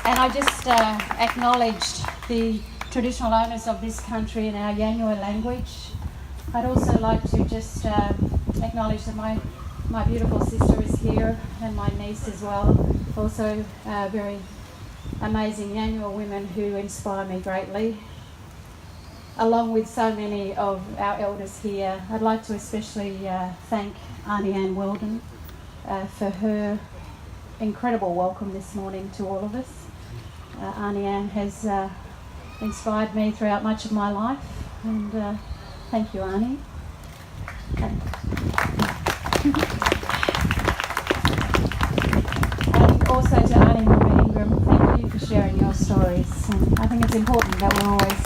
And I just acknowledged the traditional owners of this country in our Yanyuwa language. I'd also like to just acknowledge that my beautiful sister is here, and my niece as well. Also very amazing Yanyuwa women who inspire me greatly. Along with so many of our elders here, I'd like to especially thank Auntie Weldon for her incredible welcome this morning to all of us. Auntie Anne has inspired me throughout much of my life, and thank you, Auntie. And also to Auntie Mabo Ingram, thank you for sharing your stories. And I think it's important that we're always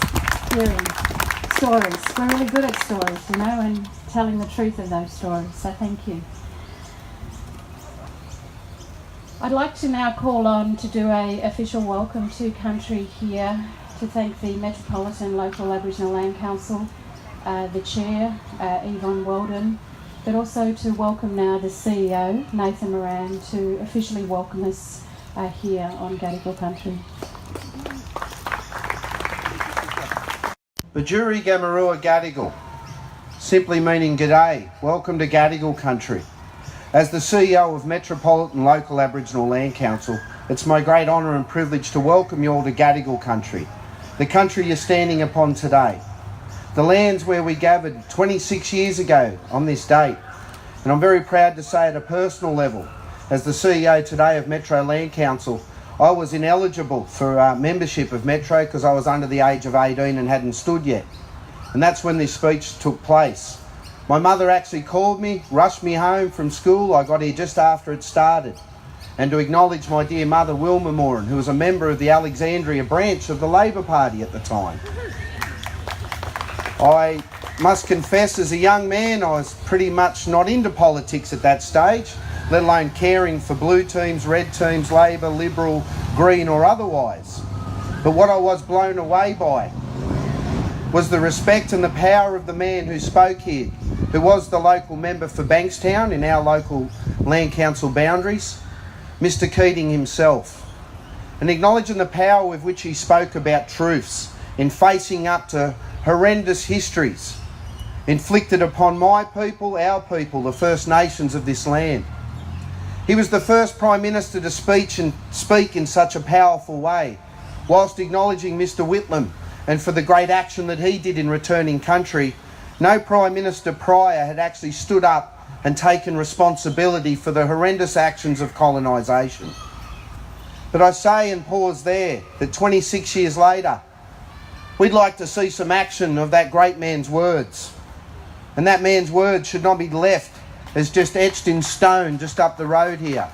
hearing stories. We're really good at stories, you know, and telling the truth of those stories, so thank you. I'd like to now call on to do an official welcome to country here, to thank the Metropolitan Local Aboriginal Land Council, the Chair, Yvonne Weldon, but also to welcome now the CEO, Nathan Moran, to officially welcome us here on Gadigal country. Bajuri Gamarua Gadigal, simply meaning G'day, welcome to Gadigal country. As the CEO of Metropolitan Local Aboriginal Land Council, it's my great honour and privilege to welcome you all to Gadigal country, the country you're standing upon today. The lands where we gathered 26 years ago on this date. And I'm very proud to say at a personal level, as the CEO today of Metro Land Council, I was ineligible for membership of Metro because I was under the age of 18 and hadn't stood yet. And that's when this speech took place. My mother actually called me, rushed me home from school. I got here just after it started. And to acknowledge my dear mother, Wilma Moran, who was a member of the Alexandria branch of the Labor Party at the time. I must confess, as a young man, I was pretty much not into politics at that stage, let alone caring for blue teams, red teams, Labor, Liberal, Green or otherwise. But what I was blown away by was the respect and the power of the man who spoke here, who was the local member for Bankstown in our local land council boundaries, Mr. Keating himself. And acknowledging the power with which he spoke about truths in facing up to horrendous histories inflicted upon my people, our people, the First Nations of this land. He was the first Prime Minister to speak in such a powerful way, whilst acknowledging Mr. Whitlam and for the great action that he did in returning country. No Prime Minister prior had actually stood up and taken responsibility for the horrendous actions of colonisation. But I say and pause there that 26 years later, we'd like to see some action of that great man's words. And that man's words should not be left as just etched in stone just up the road here.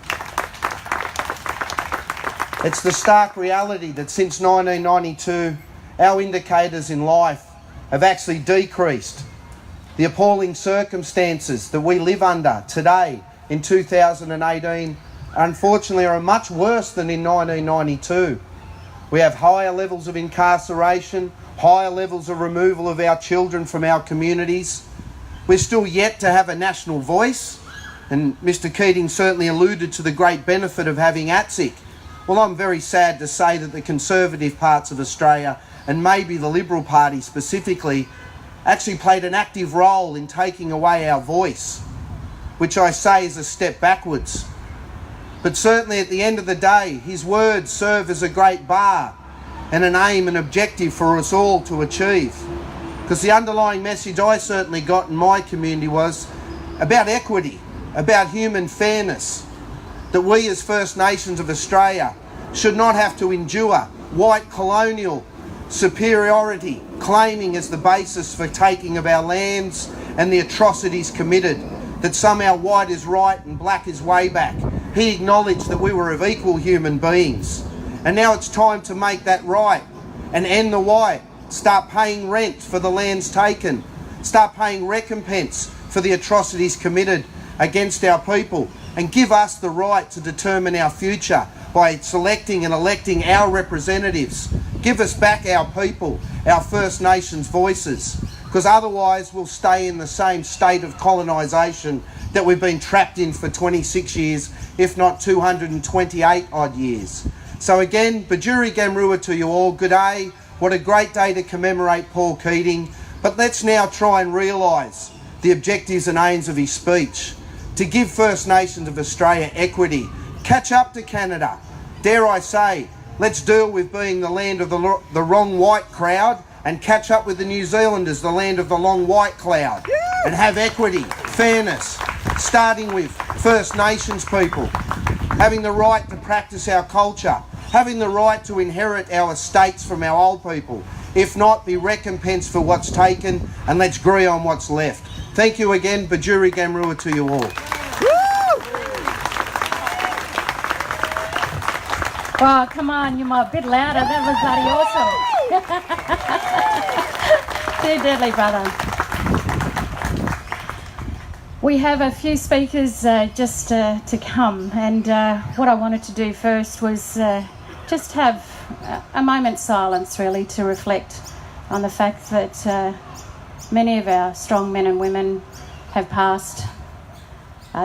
It's the stark reality that since 1992, our indicators in life have actually decreased. The appalling circumstances that we live under today in 2018, unfortunately, are much worse than in 1992. We have higher levels of incarceration, higher levels of removal of our children from our communities. We're still yet to have a national voice, and Mr. Keating certainly alluded to the great benefit of having ATSIC. Well, I'm very sad to say that the conservative parts of Australia, and maybe the Liberal Party specifically, actually played an active role in taking away our voice, which I say is a step backwards. But certainly at the end of the day, his words serve as a great bar and an aim and objective for us all to achieve. Because the underlying message I certainly got in my community was about equity, about human fairness, that we as First Nations of Australia should not have to endure white colonial superiority, claiming as the basis for taking of our lands and the atrocities committed, that somehow white is right and black is way back. He acknowledged that we were of equal human beings. And now it's time to make that right and end the white. Start paying rent for the lands taken. Start paying recompense for the atrocities committed against our people, and give us the right to determine our future by selecting and electing our representatives. Give us back our people, our First Nations voices, because otherwise we'll stay in the same state of colonisation that we've been trapped in for 26 years, if not 228 odd years. So again, Bajuri Gamrua to you all, good day. What a great day to commemorate Paul Keating. But let's now try and realise the objectives and aims of his speech. To give First Nations of Australia equity, catch up to Canada. Dare I say, let's deal with being the land of the wrong white crowd and catch up with the New Zealanders, the land of the long white cloud. And have equity, fairness, starting with First Nations people, having the right to practice our culture, having the right to inherit our estates from our old people. If not, be recompensed for what's taken, and let's agree on what's left. Thank you again, Bajuri Gamrua to you all. Wow, come on, you're a bit louder. That was bloody awesome. Too deadly, brother. We have a few speakers just to come, and what I wanted to do first was just have a moment's silence, really, to reflect on the fact that many of our strong men and women have passed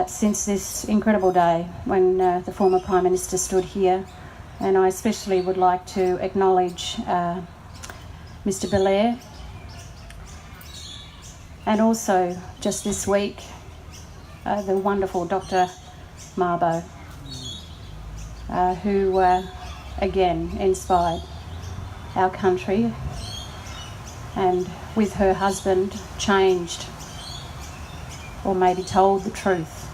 since this incredible day when the former Prime Minister stood here. And I especially would like to acknowledge Mr. Belair, and also just this week the wonderful Dr. Mabo, who again inspired our country, and with her husband changed, or maybe told the truth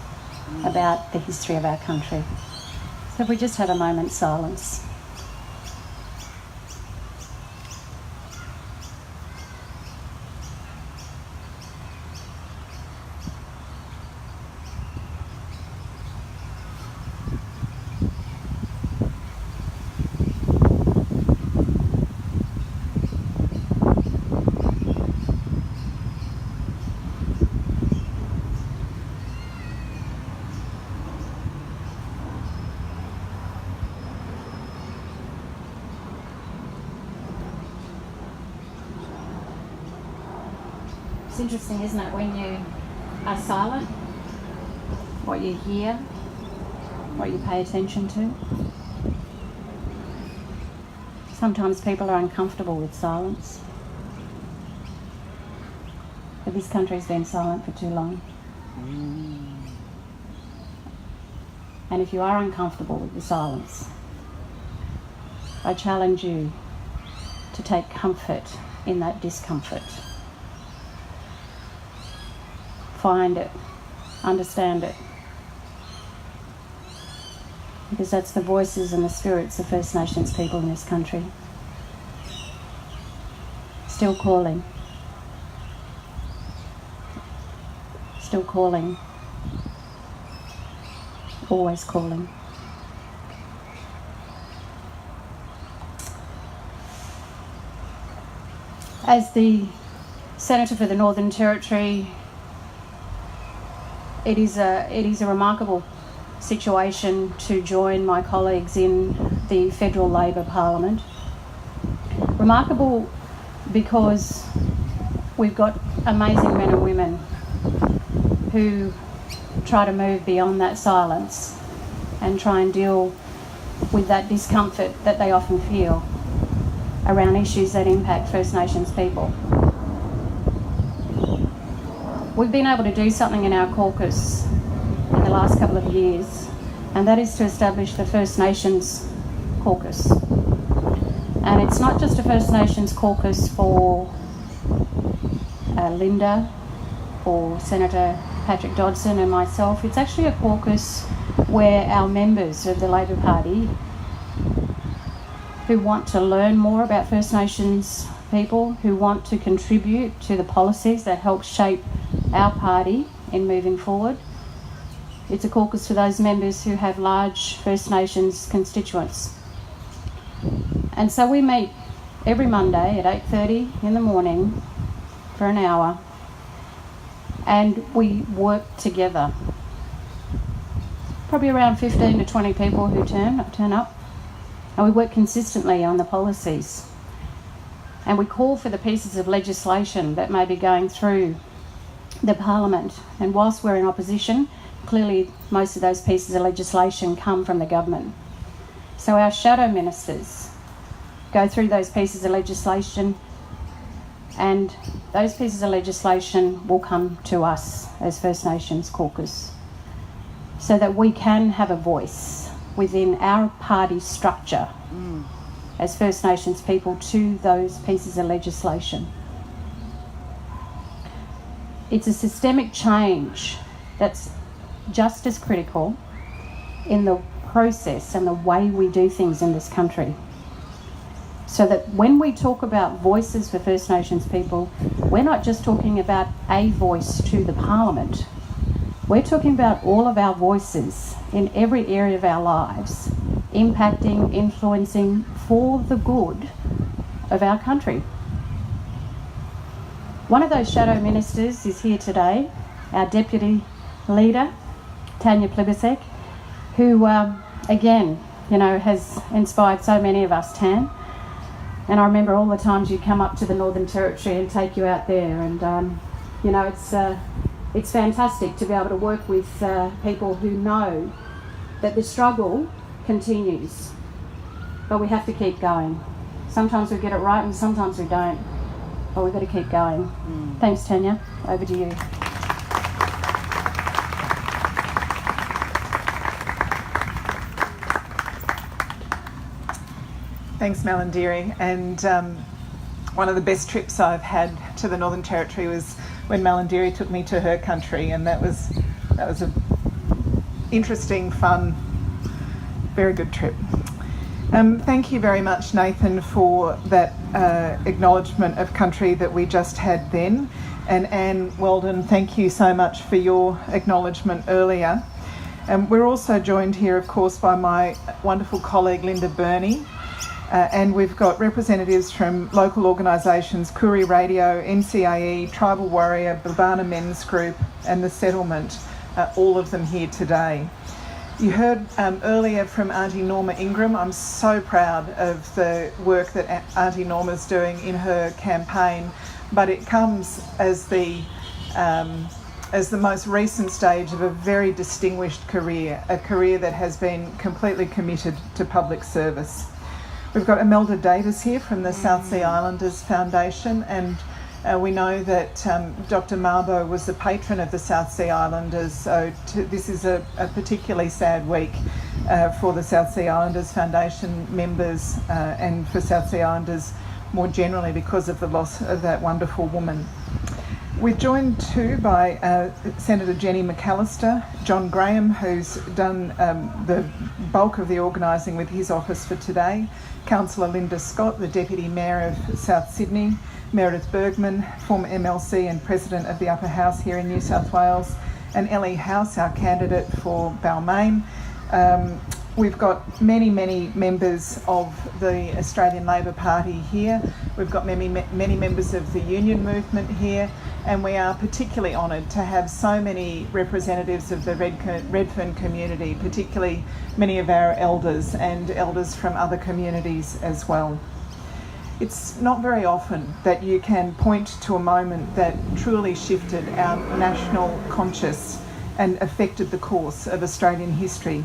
about the history of our country. So if we just have a moment's silence. It's interesting, isn't it, when you are silent, what you hear, what you pay attention to. Sometimes people are uncomfortable with silence, but this country's been silent for too long. And if you are uncomfortable with the silence, I challenge you to take comfort in that discomfort. Find it, understand it, because that's the voices and the spirits of First Nations people in this country. Still calling. Still calling. Always calling. As the Senator for the Northern Territory, it is a remarkable situation to join my colleagues in the Federal Labor Parliament. Remarkable because we've got amazing men and women who try to move beyond that silence and try and deal with that discomfort that they often feel around issues that impact First Nations people. We've been able to do something in our caucus in the last couple of years, and that is to establish the First Nations caucus. And it's not just a First Nations caucus for Linda or Senator Patrick Dodson and myself. It's actually a caucus where our members of the Labor Party who want to learn more about First Nations people, who want to contribute to the policies that help shape our party in moving forward. It's a caucus for those members who have large First Nations constituents. And so we meet every Monday at 8:30 in the morning for an hour, and we work together. Probably around 15 to 20 people who turn up, and we work consistently on the policies. And we call for the pieces of legislation that may be going through the Parliament. And whilst we're in opposition, clearly most of those pieces of legislation come from the government. So our shadow ministers go through those pieces of legislation, and those pieces of legislation will come to us as First Nations caucus so that we can have a voice within our party structure as First Nations people to those pieces of legislation. It's a systemic change that's just as critical in the process and the way we do things in this country. So that when we talk about voices for First Nations people, we're not just talking about a voice to the Parliament. We're talking about all of our voices in every area of our lives, impacting, influencing for the good of our country. One of those shadow ministers is here today, our Deputy Leader, Tanya Plibersek, who, again, has inspired so many of us, Tan. And I remember all the times you'd come up to the Northern Territory and take you out there. And, it's fantastic to be able to work with people who know that the struggle continues. But we have to keep going. Sometimes we get it right and sometimes we don't. But we've got to keep going. Thanks, Tanya. Over to you. Thanks, Malarndirri. And one of the best trips I've had to the Northern Territory was when Malarndirri took me to her country, and that was a interesting, fun, very good trip. Thank you very much, Nathan, for that acknowledgement of country that we just had then. And Anne Weldon, thank you so much for your acknowledgement earlier. We're also joined here, of course, by my wonderful colleague Linda Burney. And we've got representatives from local organisations, Koori Radio, NCAE, Tribal Warrior, Babana Men's Group and The Settlement, all of them here today. You heard earlier from Auntie Norma Ingram. I'm so proud of the work that Auntie Norma's doing in her campaign, but it comes as the most recent stage of a very distinguished career, a career that has been completely committed to public service. We've got Imelda Davis here from the South Sea Islanders Foundation, and we know that Dr. Mabo was the patron of the South Sea Islanders, so this is a particularly sad week for the South Sea Islanders Foundation members and for South Sea Islanders more generally because of the loss of that wonderful woman. We're joined too by Senator Jenny McAllister, John Graham, who's done the bulk of the organising with his office for today, Councillor Linda Scott, the Deputy Mayor of South Sydney, Meredith Bergman, former MLC and President of the Upper House here in New South Wales, and Ellie House, our candidate for Balmain. We've got many members of the Australian Labor Party here. We've got many members of the union movement here, and we are particularly honoured to have so many representatives of the Redfern community, particularly many of our elders and elders from other communities as well. It's not very often that you can point to a moment that truly shifted our national conscience and affected the course of Australian history.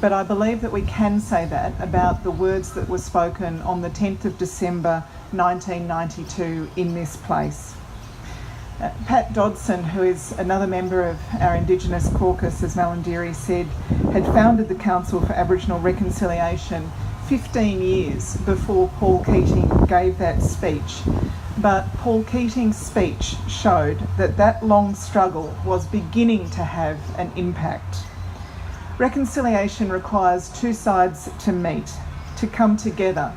But I believe that we can say that about the words that were spoken on the 10th of December 1992 in this place. Pat Dodson, who is another member of our Indigenous caucus, as Malarndirri said, had founded the Council for Aboriginal Reconciliation 15 years before Paul Keating gave that speech. But Paul Keating's speech showed that that long struggle was beginning to have an impact. Reconciliation requires two sides to meet, to come together,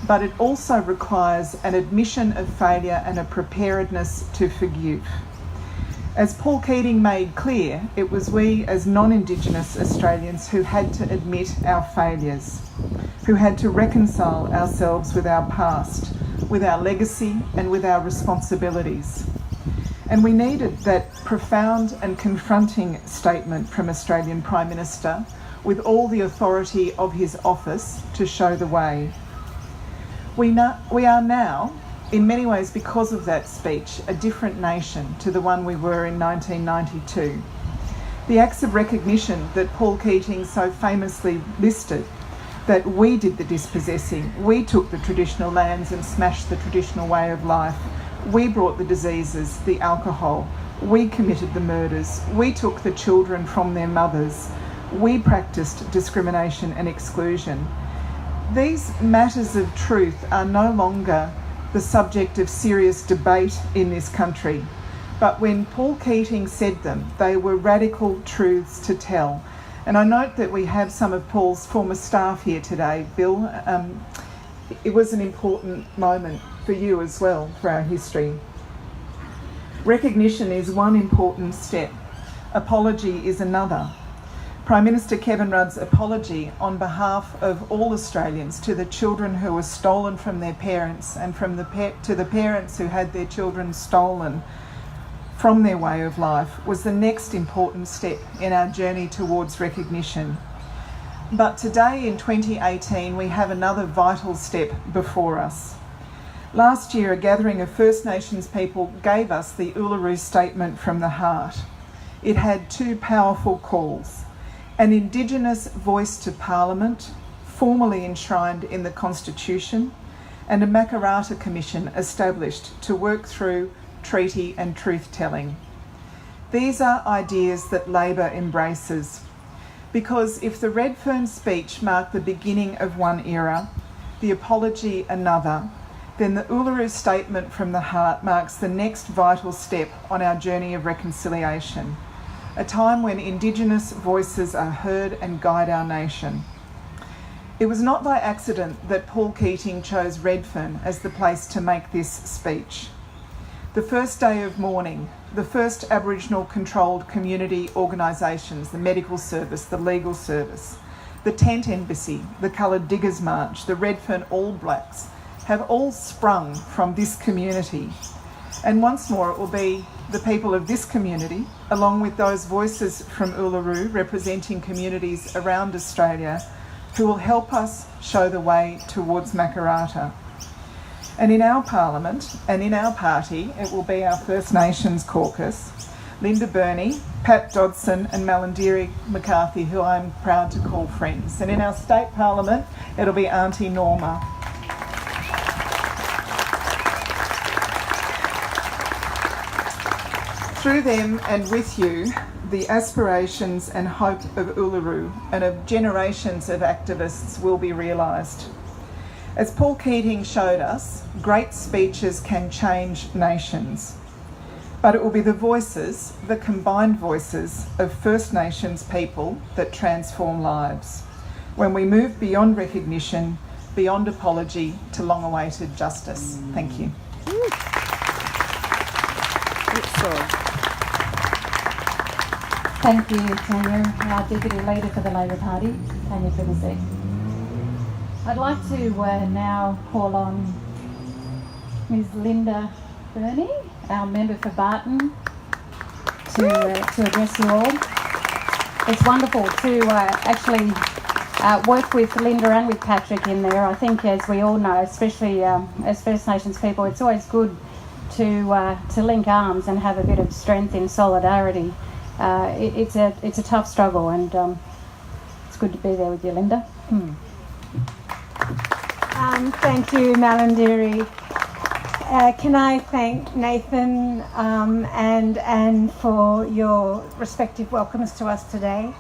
but it also requires an admission of failure and a preparedness to forgive. As Paul Keating made clear, it was we as non-Indigenous Australians who had to admit our failures, who had to reconcile ourselves with our past, with our legacy and with our responsibilities. And we needed that profound and confronting statement from Australian Prime Minister with all the authority of his office to show the way. We are now, in many ways because of that speech, a different nation to the one we were in 1992. The acts of recognition that Paul Keating so famously listed that we did the dispossessing. We took the traditional lands and smashed the traditional way of life. We brought the diseases, the alcohol. We committed the murders. We took the children from their mothers. We practiced discrimination and exclusion. These matters of truth are no longer the subject of serious debate in this country. But when Paul Keating said them, they were radical truths to tell. And I note that we have some of Paul's former staff here today. Bill, it was an important moment for you as well, for our history. Recognition is one important step. Apology is another. Prime Minister Kevin Rudd's apology on behalf of all Australians to the children who were stolen from their parents and to the parents who had their children stolen from their way of life was the next important step in our journey towards recognition. But today in 2018 we have another vital step before us. Last year a gathering of First Nations people gave us the Uluru Statement from the Heart. It had two powerful calls: an Indigenous voice to Parliament, formally enshrined in the Constitution, and a Makarrata Commission established to work through treaty and truth-telling. These are ideas that Labor embraces, because if the Redfern Speech marked the beginning of one era, the apology another, then the Uluru Statement from the Heart marks the next vital step on our journey of reconciliation, a time when Indigenous voices are heard and guide our nation. It was not by accident that Paul Keating chose Redfern as the place to make this speech. The first day of mourning, the first Aboriginal controlled community organisations, the medical service, the legal service, the tent embassy, the Coloured Diggers March, the Redfern All Blacks, have all sprung from this community. And once more it will be the people of this community, along with those voices from Uluru representing communities around Australia, who will help us show the way towards Makarrata. And in our Parliament and in our party, it will be our First Nations caucus, Linda Burney, Pat Dodson and Malarndirri McCarthy, who I'm proud to call friends. And in our State Parliament, it'll be Auntie Norma. Through them and with you, the aspirations and hope of Uluru and of generations of activists will be realised. As Paul Keating showed us, great speeches can change nations, but it will be the voices, the combined voices of First Nations people that transform lives. When we move beyond recognition, beyond apology to long-awaited justice. Thank you. Thank you, Tanya, our Deputy Leader for the Labor Party, Tanya Plibersek. I'd like to now call on Ms Linda Burney, our member for Barton, to address you all. It's wonderful to actually work with Linda and with Patrick in there. I think, as we all know, especially as First Nations people, it's always good to link arms and have a bit of strength in solidarity. It's a tough struggle, and it's good to be there with you, Linda. Thank you, Malarndirri. Can I thank Nathan and Anne for your respective welcomes to us today.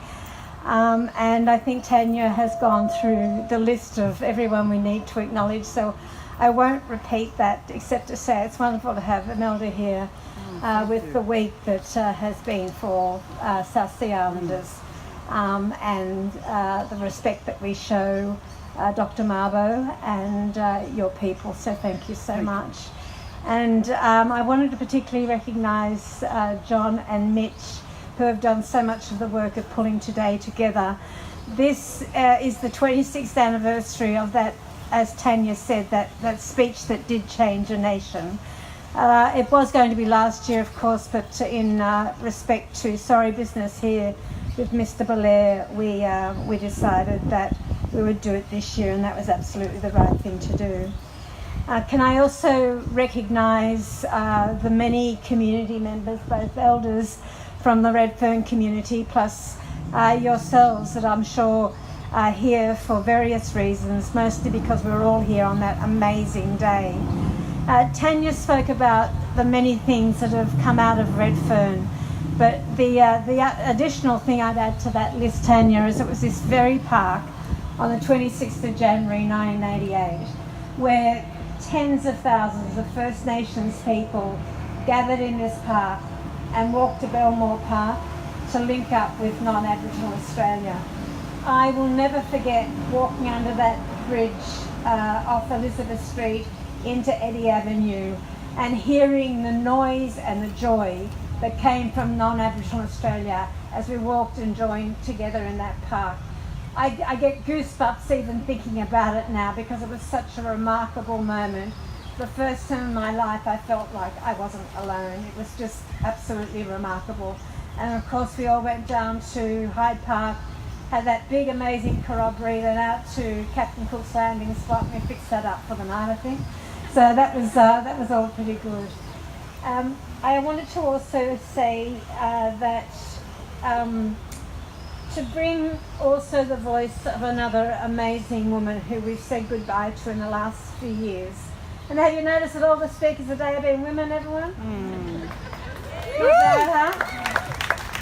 And I think Tanya has gone through the list of everyone we need to acknowledge, so I won't repeat that except to say it's wonderful to have Imelda here with the week that has been for South Sea Islanders and the respect that we show Dr. Mabo and your people, so thank you so much. And I wanted to particularly recognise John and Mitch, who have done so much of the work of pulling today together. This is the 26th anniversary of that, as Tanya said, that speech that did change a nation. It was going to be last year, of course, but in respect to sorry business here with Mr. Belair, we decided that we would do it this year, and that was absolutely the right thing to do. Can I also recognise the many community members, both elders from the Redfern community, plus yourselves, that I'm sure here for various reasons, mostly because we're all here on that amazing day. Tanya spoke about the many things that have come out of Redfern, but the additional thing I'd add to that list, Tanya, is it was this very park on the 26th of January 1988 where tens of thousands of First Nations people gathered in this park and walked to Belmore Park to link up with non-Aboriginal Australia. I will never forget walking under that bridge off Elizabeth Street into Eddy Avenue and hearing the noise and the joy that came from non-Aboriginal Australia as we walked and joined together in that park. I get goosebumps even thinking about it now because it was such a remarkable moment. The first time in my life I felt like I wasn't alone. It was just absolutely remarkable. And of course we all went down to Hyde Park, had that big amazing corroboree, then out to Captain Cook's landing spot, and we fixed that up for the night, I think. So that was all pretty good. I wanted to also say that to bring also the voice of another amazing woman who we've said goodbye to in the last few years. And have you noticed that all the speakers today have been women, everyone? Not bad,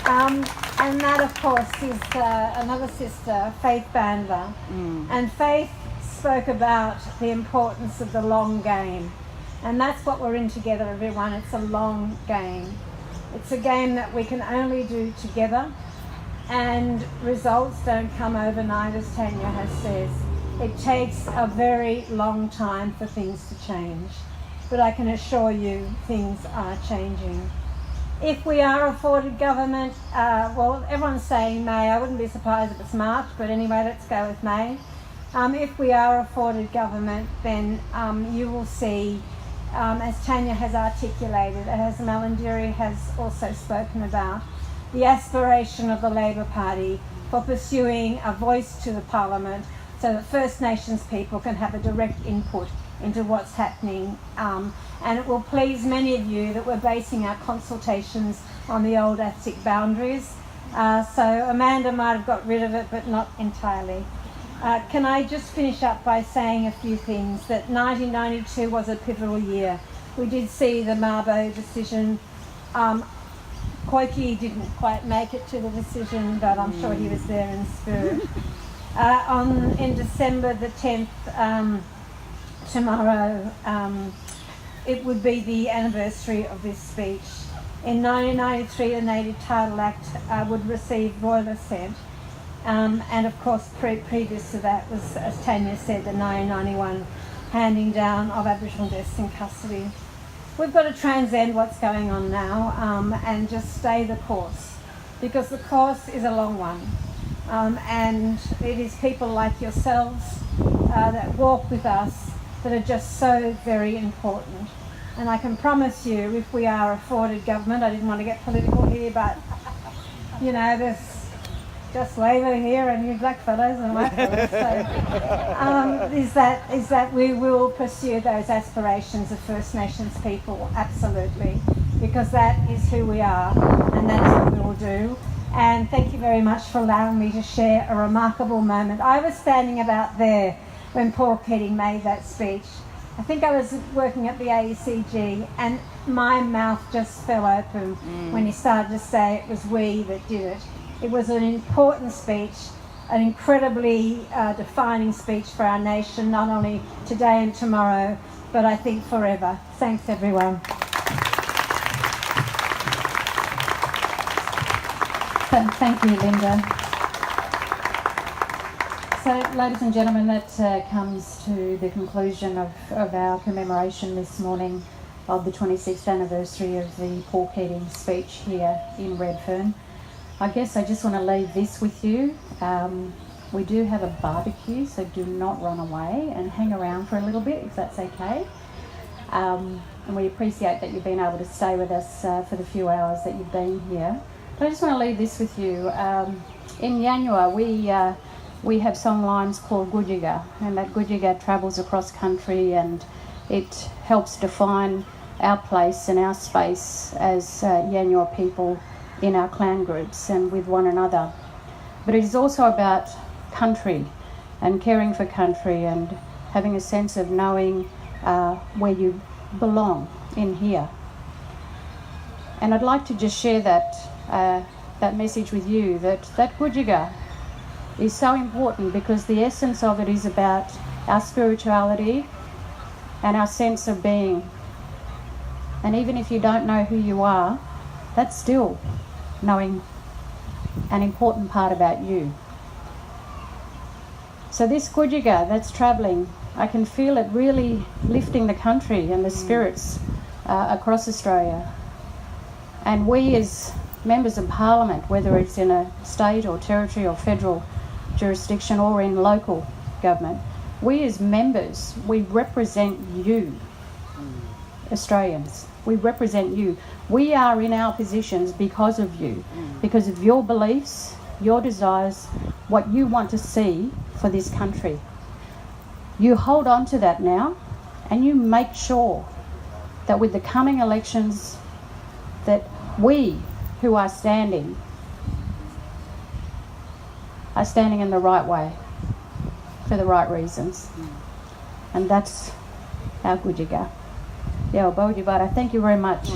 huh? And that, of course, is another sister, Faith Bandler. And Faith spoke about the importance of the long game. And that's what we're in together, everyone. It's a long game. It's a game that we can only do together. And results don't come overnight, as Tanya has said. It takes a very long time for things to change. But I can assure you, things are changing. If we are afforded government, well, everyone's saying May. I wouldn't be surprised if it's March, but anyway, let's go with May. If we are afforded government, then you will see, as Tanya has articulated, as Malarndirri has also spoken about, the aspiration of the Labor Party for pursuing a voice to the Parliament so that First Nations people can have a direct input into what's happening. And it will please many of you that we're basing our consultations on the old ATSIC boundaries. So Amanda might have got rid of it, but not entirely. Can I just finish up by saying a few things, that 1992 was a pivotal year. We did see the Mabo decision. Koiki didn't quite make it to the decision, but I'm sure he was there in spirit. In December the 10th, tomorrow, it would be the anniversary of this speech. In 1993, the Native Title Act would receive royal assent. And of course, previous to that was, as Tanya said, the 1991 handing down of Aboriginal deaths in custody. We've got to transcend what's going on now and just stay the course, because the course is a long one. And it is people like yourselves that walk with us that are just so very important. And I can promise you, if we are afforded government, I didn't want to get political here, but you know, there's just Labor here and you black fellows and white fellows. So is that we will pursue those aspirations of First Nations people, absolutely, because that is who we are and that is what we will do. And thank you very much for allowing me to share a remarkable moment. I was standing about there when Paul Keating made that speech. I think I was working at the AECG and my mouth just fell open when he started to say it was we that did it. It was an important speech, an incredibly defining speech for our nation, not only today and tomorrow, but I think forever. Thanks, everyone. Thank you, Linda. So, ladies and gentlemen, that comes to the conclusion of our commemoration this morning of the 26th anniversary of the Paul Keating speech here in Redfern. I guess I just want to leave this with you. We do have a barbecue, so do not run away and hang around for a little bit if that's okay. And we appreciate that you've been able to stay with us for the few hours that you've been here. But I just want to leave this with you. In Yanua, we have songlines called Gudjiga, and that Gudjiga travels across country and it helps define our place and our space as Yanua people in our clan groups and with one another. But it is also about country and caring for country and having a sense of knowing where you belong in here. And I'd like to just share that message with you, that Gudjaga is so important because the essence of it is about our spirituality and our sense of being. And even if you don't know who you are, that's still knowing an important part about you. So this Gudjaga that's travelling, I can feel it really lifting the country and the spirits across Australia. And we as members of Parliament, whether it's in a state or territory or federal jurisdiction or in local government, we as members, we represent you, Australians. We represent you. We are in our positions because of you, because of your beliefs, your desires, what you want to see for this country. You hold on to that now, and you make sure that with the coming elections that we who are standing in the right way for the right reasons. And that's our Gudjaga. Yeah, Bodhibara, thank you very much.